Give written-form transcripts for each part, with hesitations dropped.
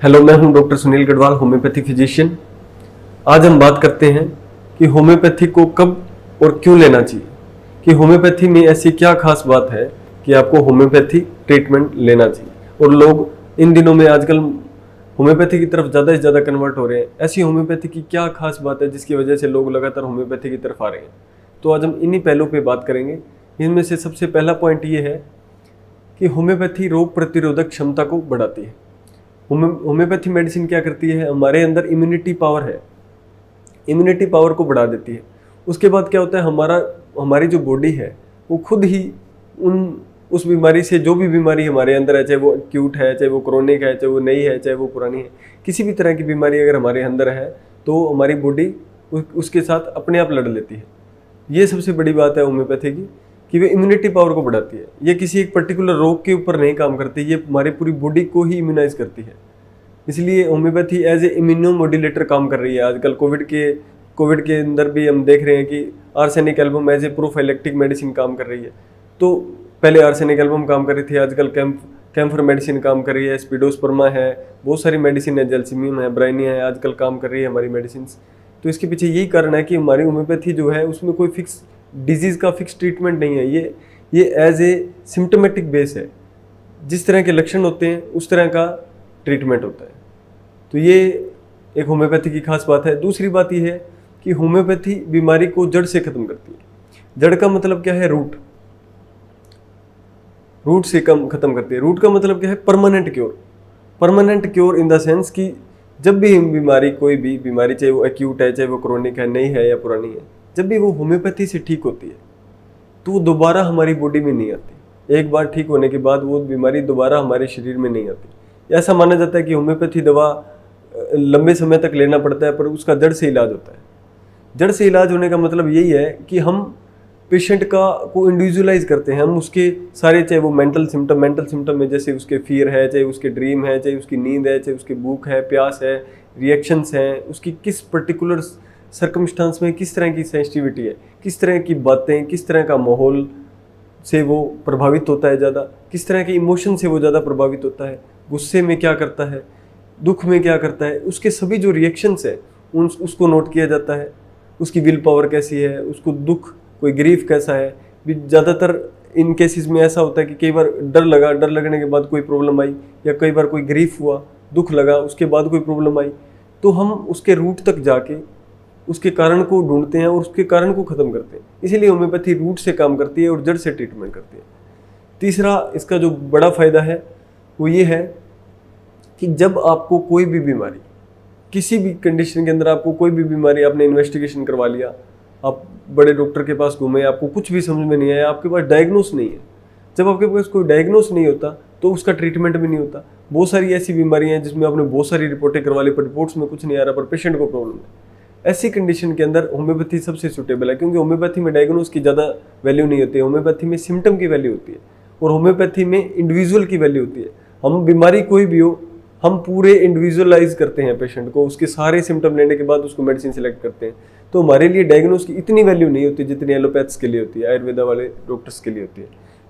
Hello, मैं हूं doctor Sunil Garhwal, homeopathy physician. आज हम बात करते हैं कि होम्योपैथी को कब और क्यों लेना चाहिए, कि होम्योपैथी में ऐसी क्या खास बात है कि आपको होम्योपैथी ट्रीटमेंट लेना चाहिए। और लोग इन दिनों में आजकल होम्योपैथी की तरफ ज़्यादा से ज़्यादा कन्वर्ट हो रहे हैं। ऐसी होम्योपैथी की क्या खास बात है जिसकी वजह से लोग लगातार होम्योपैथी की तरफ आ रहे हैं। तो आज हम इन्हीं पहलुओं पर बात करेंगे। इनमें से सबसे पहला पॉइंट ये है कि होम्योपैथी रोग प्रतिरोधक क्षमता को बढ़ाती है। होम्योपैथी मेडिसिन क्या करती है, हमारे अंदर इम्यूनिटी पावर है, इम्यूनिटी पावर को बढ़ा देती है। उसके बाद क्या होता है, हमारी जो बॉडी है वो खुद ही उस बीमारी से, जो भी बीमारी हमारे अंदर है, चाहे वो एक्यूट है, चाहे वो क्रोनिक है, चाहे वो नई है, चाहे वो पुरानी है, किसी भी तरह की बीमारी अगर हमारे अंदर है तो हमारी बॉडी उसके साथ अपने आप लड़ लेती है। ये सबसे बड़ी बात है होम्योपैथी की, कि वे इम्यूनिटी पावर को बढ़ाती है। ये किसी एक पर्टिकुलर रोग के ऊपर नहीं काम करती, ये हमारी पूरी बॉडी को ही इम्यूनाइज करती है। इसलिए होम्योपैथी एज ए इम्यूनोमोड्यूलेटर काम कर रही है। आजकल कोविड के अंदर भी हम देख रहे हैं कि arsenic album as a prophylactic medicine काम कर रही है। तो पहले आर्सेनिक एल्बम काम कर रही थी, आजकल कैम्फर मेडिसिन काम कर रही है, स्पीडोस्पर्मा है, बहुत सारी मेडिसिन है, जेल्सिमियम है, ब्राइनिया है, आजकल काम कर रही है हमारी मेडिसिन। तो इसके पीछे यही कारण है कि हमारी होम्योपैथी जो है उसमें कोई फिक्स डिजीज़ का फिक्स ट्रीटमेंट नहीं है। ये एज ए सिम्टोमेटिक बेस है, जिस तरह के लक्षण होते हैं उस तरह का ट्रीटमेंट होता है। तो ये एक होम्योपैथी की खास बात है। दूसरी बात यह है कि होम्योपैथी बीमारी को जड़ से खत्म करती है। जड़ का मतलब क्या है, रूट से खत्म करती है। रूट का मतलब क्या है, permanent cure. Permanent cure in the sense कि जब भी बीमारी, कोई भी बीमारी, चाहे वो एक्यूट है, चाहे वो क्रोनिक है, नई है या पुरानी है, जब भी वो होम्योपैथी से ठीक होती है तो वो दोबारा हमारी बॉडी में नहीं आती। एक बार ठीक होने के बाद वो बीमारी दोबारा हमारे शरीर में नहीं आती। ऐसा माना जाता है कि होम्योपैथी दवा लंबे समय तक लेना पड़ता है, पर उसका जड़ से इलाज होता है। जड़ से इलाज होने का मतलब यही है कि हम पेशेंट को इंडिविजुअलाइज करते हैं। हम उसके सारे, चाहे वो मेंटल सिम्टम है, जैसे उसके फियर है, चाहे उसके ड्रीम है, चाहे उसकी नींद है, चाहे उसकी भूख है, प्यास है, रिएक्शंस हैं, उसकी किस पर्टिकुलर सर्कमस्टांस में किस तरह की सेंसिटिविटी है, किस तरह की बातें, किस तरह का माहौल से वो प्रभावित होता है ज़्यादा, किस तरह के इमोशन से वो ज़्यादा प्रभावित होता है, गुस्से में क्या करता है, दुख में क्या करता है, उसके सभी जो रिएक्शंस है उसको नोट किया जाता है। उसकी विल पावर कैसी है, उसको दुख, कोई ग्रीफ कैसा है। ज़्यादातर इन केसेस में ऐसा होता है कि कई बार डर लगने के बाद कोई प्रॉब्लम आई, या कई बार कोई ग्रीफ हुआ, दुख लगा, उसके बाद कोई प्रॉब्लम आई, तो हम उसके रूट तक जाके उसके कारण को ढूंढते हैं और उसके कारण को ख़त्म करते हैं। इसीलिए होम्योपैथी रूट से काम करती है और जड़ से ट्रीटमेंट करती है। तीसरा इसका जो बड़ा फ़ायदा है वो ये है कि जब आपको कोई भी बीमारी, किसी भी कंडीशन के अंदर आपको कोई भी बीमारी, आपने इन्वेस्टिगेशन करवा लिया, आप बड़े डॉक्टर के पास घूमे, आपको कुछ भी समझ में नहीं आया, आपके पास डायग्नोस नहीं है। जब आपके पास कोई डायग्नोस नहीं होता तो उसका ट्रीटमेंट भी नहीं होता। बहुत सारी ऐसी बीमारियां हैं जिसमें आपने बहुत सारी रिपोर्टें करवा ली, पर रिपोर्ट्स में कुछ नहीं आ रहा, पर पेशेंट को प्रॉब्लम है। ऐसी कंडीशन के अंदर होम्योपैथी सबसे सूटेबल है, क्योंकि होम्योपैथी में डायग्नोस की ज़्यादा वैल्यू नहीं होती है। होम्योपैथी में सिम्टम की वैल्यू होती है और होम्योपैथी में इंडिविजुअल की वैल्यू होती है। हम बीमारी कोई भी हो, हम पूरे इंडिविजुअलाइज करते हैं पेशेंट को, उसके सारे सिम्टम लेने के बाद उसको मेडिसिन सेलेक्ट करते हैं। तो हमारे लिए डायग्नोस की इतनी वैल्यू नहीं होती जितनी एलोपैथ्स के लिए होती है, आयुर्वेदा वाले डॉक्टर्स के लिए होती है।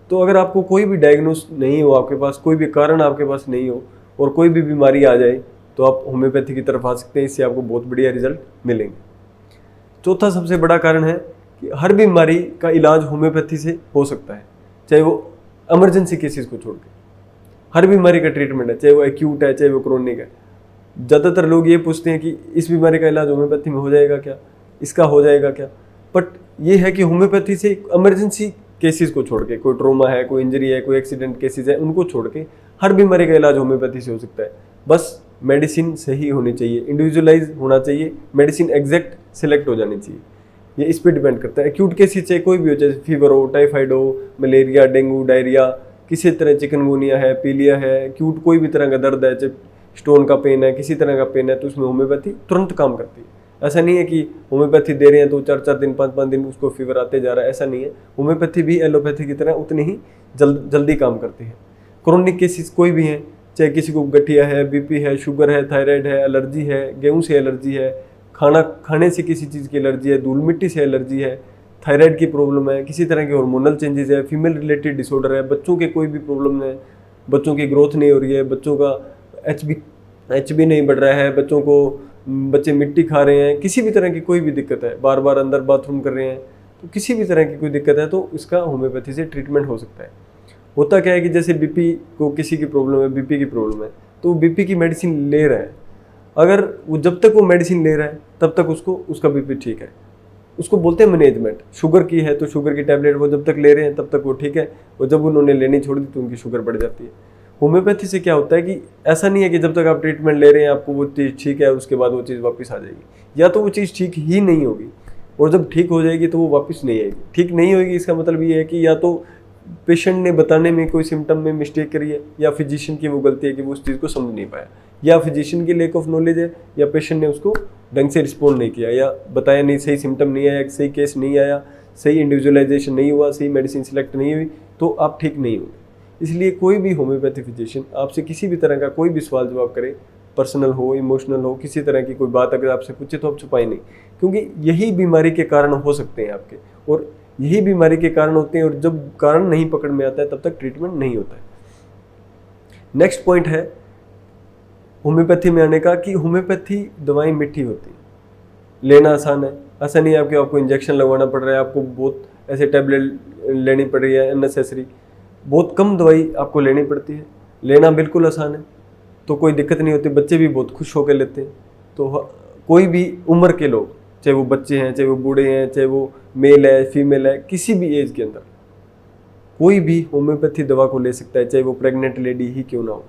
तो अगर आपको कोई भी डायग्नोस नहीं हो, आपके पास कोई भी कारण आपके पास नहीं हो और कोई भी बीमारी आ जाए, तो आप होम्योपैथी की तरफ आ सकते हैं। इससे आपको बहुत बढ़िया रिजल्ट मिलेंगे। चौथा सबसे बड़ा कारण है कि हर बीमारी का इलाज होम्योपैथी से हो सकता है, चाहे वो इमरजेंसी केसेस को छोड़ के। हर बीमारी का ट्रीटमेंट है, चाहे वो एक्यूट है, चाहे वो क्रोनिक है। ज़्यादातर लोग ये पूछते हैं कि इस बीमारी का इलाज होम्योपैथी में हो जाएगा क्या, इसका हो जाएगा क्या। बट ये है कि होम्योपैथी से इमरजेंसी केसेस को छोड़ के, कोई ट्रोमा है, कोई इंजरी है, कोई एक्सीडेंट केसेस है, उनको छोड़ के हर बीमारी का इलाज होम्योपैथी से हो सकता है। बस मेडिसिन सही होनी चाहिए, इंडिविजुअलाइज होना चाहिए, मेडिसिन एग्जैक्ट सेलेक्ट हो जानी चाहिए। ये इस पर डिपेंड करता है। एक्यूट केसेस चाहे कोई भी हो, चाहे फीवर हो, टाइफाइड हो, मलेरिया, डेंगू, डायरिया, किसी तरह चिकनगुनिया है, पीलिया है, एक्यूट कोई भी तरह का दर्द है, चाहे स्टोन का पेन है, किसी तरह का पेन है, तो उसमें होम्योपैथी तुरंत काम करती है। ऐसा नहीं है कि होम्योपैथी दे रहे हैं तो 4-4 दिन, 5-5 दिन उसको फीवर आते जा रहा है, ऐसा नहीं है। होम्योपैथी भी एलोपैथी की तरह उतनी ही जल्दी काम करती है। क्रोनिक केसेस कोई भी हैं, चाहे किसी को गठिया है, बीपी है, शुगर है, थायराइड है, एलर्जी है, गेहूं से एलर्जी है, खाने से किसी चीज़ की एलर्जी है, धूल मिट्टी से एलर्जी है, थायराइड की प्रॉब्लम है, किसी तरह के हार्मोनल चेंजेस है, फीमेल रिलेटेड डिसऑर्डर है, बच्चों के कोई भी प्रॉब्लम है, बच्चों की ग्रोथ नहीं हो रही है, बच्चों का HB HB नहीं बढ़ रहा है, बच्चे मिट्टी खा रहे हैं, किसी भी तरह की कोई भी दिक्कत है, बार बार अंदर बाथरूम कर रहे हैं, तो किसी भी तरह की कोई दिक्कत है तो इसका होम्योपैथी से ट्रीटमेंट हो सकता है। होता क्या है कि जैसे बीपी को किसी की प्रॉब्लम है, बीपी की प्रॉब्लम है, तो बीपी की मेडिसिन ले रहा है, अगर वो जब तक वो मेडिसिन ले रहा है तब तक उसका बीपी ठीक है, उसको बोलते हैं मैनेजमेंट। शुगर की है तो शुगर की टैबलेट वो जब तक ले रहे हैं तब तक वो ठीक है, और जब उन्होंने लेनी छोड़ दी तो उनकी शुगर बढ़ जाती है। होम्योपैथी से क्या होता है कि ऐसा नहीं है कि जब तक आप ट्रीटमेंट ले रहे हैं आपको वो चीज़ ठीक है, उसके बाद वो चीज़ वापस आ जाएगी, या तो वो चीज़ ठीक ही नहीं होगी, और जब ठीक हो जाएगी तो वो वापस नहीं आएगी। ठीक नहीं होगी इसका मतलब ये है कि या तो पेशेंट ने बताने में कोई सिम्टम में मिस्टेक करी है, या फिजिशियन की वो गलती है कि वो उस चीज़ को समझ नहीं पाया, या फिजिशियन की लैक ऑफ नॉलेज है, या पेशेंट ने उसको ढंग से रिस्पॉन्ड नहीं किया, या बताया नहीं, सही सिम्टम नहीं आया, सही केस नहीं आया, सही इंडिविजुअलाइजेशन नहीं हुआ, सही मेडिसिन सिलेक्ट नहीं हुई, तो आप ठीक नहीं होंगे। इसलिए कोई भी होम्योपैथी फिजिशियन आपसे किसी भी तरह का कोई भी सवाल जवाब करे, पर्सनल हो, इमोशनल हो, किसी तरह की कोई बात अगर आपसे पूछे तो आप छुपाए नहीं, क्योंकि यही बीमारी के कारण हो सकते हैं आपके, और यही बीमारी के कारण होते हैं, और जब कारण नहीं पकड़ में आता है तब तक ट्रीटमेंट नहीं होता है। नेक्स्ट पॉइंट है होम्योपैथी में आने का, कि होम्योपैथी दवाएं मीठी होती है, लेना आसान है, ऐसा नहीं है आपको इंजेक्शन लगवाना पड़ रहा है, आपको बहुत ऐसे टैबलेट लेनी पड़ रही है अननेसेसरी, बहुत कम दवाई आपको लेनी पड़ती है, लेना बिल्कुल आसान है, तो कोई दिक्कत नहीं होती, बच्चे भी बहुत खुश होकर लेते हैं। तो कोई भी उम्र के लोग, चाहे वो बच्चे हैं, चाहे वो बूढ़े हैं, चाहे वो मेल है, फीमेल है, किसी भी एज के अंदर कोई भी होम्योपैथी दवा को ले सकता है, चाहे वो प्रेग्नेंट लेडी ही क्यों ना हो,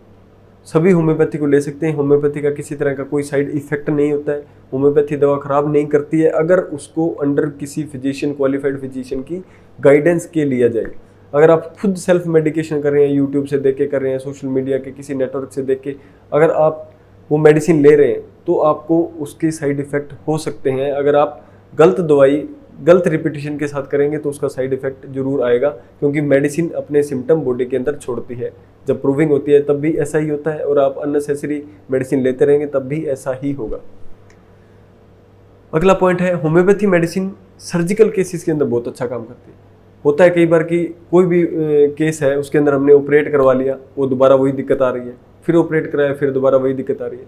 सभी होम्योपैथी को ले सकते हैं। होम्योपैथी का किसी तरह का कोई साइड इफेक्ट नहीं होता है, होम्योपैथी दवा खराब नहीं करती है अगर उसको अंडर किसी फिजिशियन, क्वालिफाइड फिजिशियन की गाइडेंस के लिया जाए। अगर आप खुद सेल्फ मेडिकेशन कर रहे हैं, यूट्यूब से देख के कर रहे हैं, सोशल मीडिया के किसी नेटवर्क से देख के अगर आप वो मेडिसिन ले रहे हैं तो आपको उसके साइड इफ़ेक्ट हो सकते हैं। अगर आप गलत दवाई गलत रिपीटेशन के साथ करेंगे तो उसका साइड इफेक्ट जरूर आएगा, क्योंकि मेडिसिन अपने सिम्टम बॉडी के अंदर छोड़ती है। जब प्रूविंग होती है तब भी ऐसा ही होता है, और आप अननेसेसरी मेडिसिन लेते रहेंगे तब भी ऐसा ही होगा। अगला पॉइंट है होम्योपैथी मेडिसिन सर्जिकल केसेस के अंदर बहुत अच्छा काम करती है। होता है कई बार कि कोई भी केस है उसके अंदर हमने ऑपरेट करवा लिया, वो दोबारा वही दिक्कत आ रही है, फिर ऑपरेट कराया फिर दोबारा वही दिक्कत आ रही है,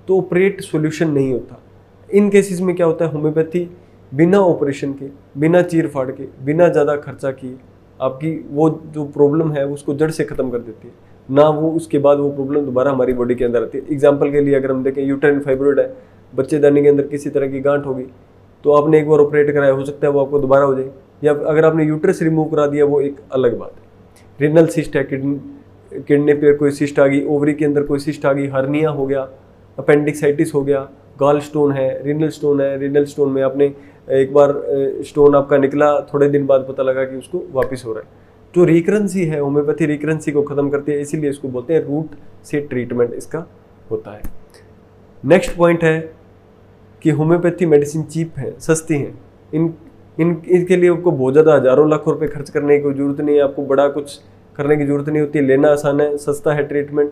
तो ऑपरेट सॉल्यूशन नहीं होता। इन केसेस में क्या होता है, होम्योपैथी बिना ऑपरेशन के, बिना चीर फाड़ के, बिना ज़्यादा खर्चा किए आपकी वो जो प्रॉब्लम है उसको जड़ से ख़त्म कर देती है ना। वो उसके बाद वो प्रॉब्लम दोबारा हमारी बॉडी के अंदर आती है। एग्जाम्पल के लिए अगर हम देखें यूटेराइन फाइब्रॉइड है, बच्चेदानी के अंदर किसी तरह की गांठ होगी, तो आपने एक बार ऑपरेट कराया, हो सकता है वो आपको दोबारा हो जाए, या अगर आपने यूट्रस रिमूव करा दिया वो एक अलग बात है। रिनल सिस्ट है, किडनी पे कोई सिस्ट आ गई, ओवरी के अंदर कोई सिस्ट आ गई, हर्निया हो गया, अपेंडिक्साइटिस हो गया, गॉल स्टोन है, रिनल स्टोन है, रिनल स्टोन में आपने एक बार स्टोन आपका निकला, थोड़े दिन बाद पता लगा कि उसको वापस हो रहा है। जो रिकरेंसी है, होम्योपैथी रिकरेंसी को ख़त्म करती है, इसीलिए इसको बोलते हैं रूट से ट्रीटमेंट इसका होता है। नेक्स्ट पॉइंट है कि होम्योपैथी मेडिसिन चीप है, सस्ती है। इनके लिए आपको बहुत ज़्यादा हज़ारों लाखों रुपए खर्च करने की जरूरत नहीं है, आपको बड़ा कुछ करने की जरूरत नहीं होती। लेना आसान है, सस्ता है ट्रीटमेंट,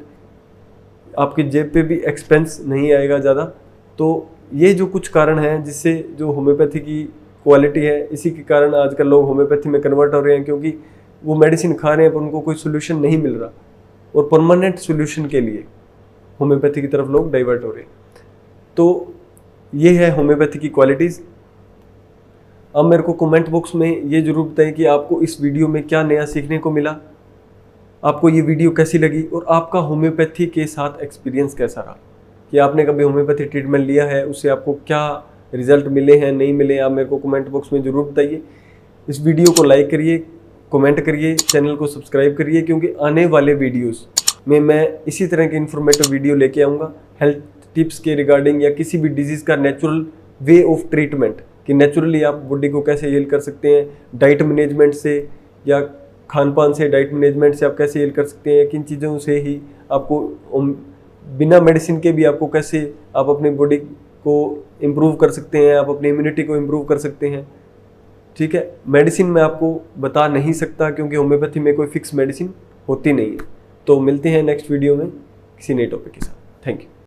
आपकी जेब पे भी एक्सपेंस नहीं आएगा ज़्यादा। तो ये जो कुछ कारण हैं जिससे जो होम्योपैथी की क्वालिटी है, इसी के कारण आजकल लोग होम्योपैथी में कन्वर्ट हो रहे हैं, क्योंकि वो मेडिसिन खा रहे हैं पर उनको कोई सोल्यूशन नहीं मिल रहा, और परमानेंट सोल्यूशन के लिए होम्योपैथी की तरफ लोग डाइवर्ट हो रहे हैं। तो ये है होम्योपैथी की क्वालिटीज़। अब मेरे को कमेंट बॉक्स में ये जरूर बताएं कि आपको इस वीडियो में क्या नया सीखने को मिला, आपको ये वीडियो कैसी लगी, और आपका होम्योपैथी के साथ एक्सपीरियंस कैसा रहा, कि आपने कभी होम्योपैथी ट्रीटमेंट लिया है, उससे आपको क्या रिजल्ट मिले हैं, नहीं मिले, आप मेरे को कमेंट बॉक्स में ज़रूर बताइए। इस वीडियो को लाइक करिए, कमेंट करिए, चैनल को सब्सक्राइब करिए, क्योंकि आने वाले वीडियोस में मैं इसी तरह के इन्फॉर्मेटिव वीडियो लेके आऊँगा, हेल्थ टिप्स के रिगार्डिंग, या किसी भी डिजीज़ का नेचुरल वे ऑफ ट्रीटमेंट, कि नेचुरली आप बॉडी को कैसे हील कर सकते हैं, डाइट मैनेजमेंट से या खान पान से, डाइट मैनेजमेंट से आप कैसे हील कर सकते हैं, किन चीज़ों से ही आपको बिना मेडिसिन के भी आपको कैसे आप अपनी बॉडी को इम्प्रूव कर सकते हैं, आप अपनी इम्यूनिटी को इम्प्रूव कर सकते हैं। ठीक है, मेडिसिन मैं आपको बता नहीं सकता, क्योंकि होम्योपैथी में कोई फिक्स मेडिसिन होती नहीं है। तो मिलते हैं नेक्स्ट वीडियो में किसी नए टॉपिक के साथ। Thank you.